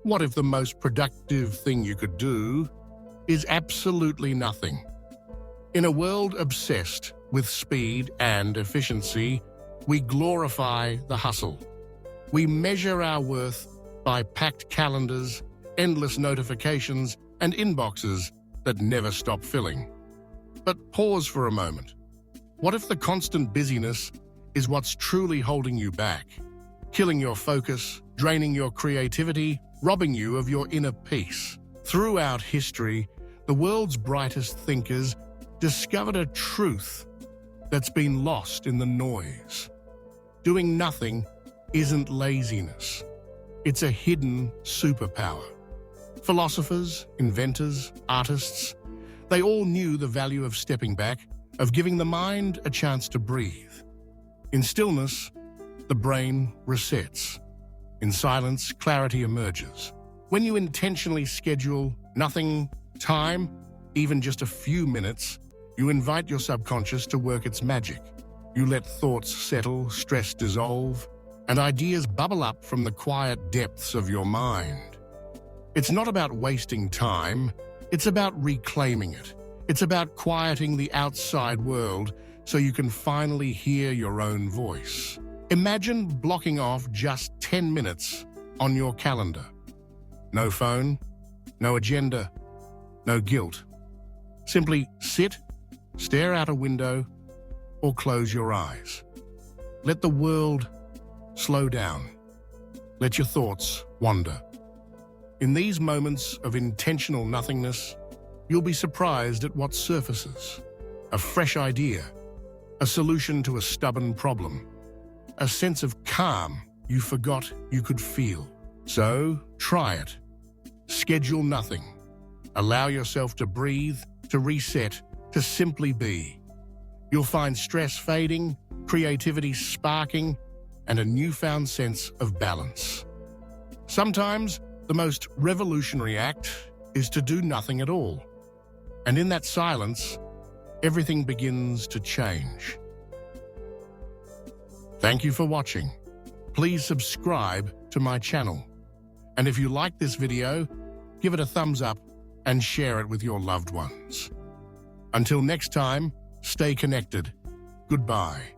What if the most productive thing you could do is absolutely nothing? In a world obsessed with speed and efficiency, we glorify the hustle. We measure our worth by packed calendars, endless notifications, and inboxes that never stop filling. But pause for a moment. What if the constant busyness is what's truly holding you back, killing your focus, draining your creativity, robbing you of your inner peace? Throughout history, the world's brightest thinkers discovered a truth that's been lost in the noise. Doing nothing isn't laziness. It's a hidden superpower. Philosophers, inventors, artists, they all knew the value of stepping back, of giving the mind a chance to breathe. In stillness, the brain resets. In silence, clarity emerges. When you intentionally schedule nothing time, even just a few minutes, you invite your subconscious to work its magic. You let thoughts settle, stress dissolve, and ideas bubble up from the quiet depths of your mind. It's not about wasting time, it's about reclaiming it. It's about quieting the outside world so you can finally hear your own voice. Imagine blocking off just 10 minutes on your calendar. No phone, no agenda, no guilt. Simply sit, stare out a window, or close your eyes. Let the world slow down. Let your thoughts wander. In these moments of intentional nothingness, you'll be surprised at what surfaces. A fresh idea, a solution to a stubborn problem, a sense of calm you forgot you could feel. So, try it. Schedule nothing. Allow yourself to breathe, to reset, to simply be. You'll find stress fading, creativity sparking, and a newfound sense of balance. Sometimes, the most revolutionary act is to do nothing at all. And in that silence, everything begins to change. Thank you for watching. Please subscribe to my channel. And if you like this video, give it a thumbs up and share it with your loved ones. Until next time, stay connected. Goodbye.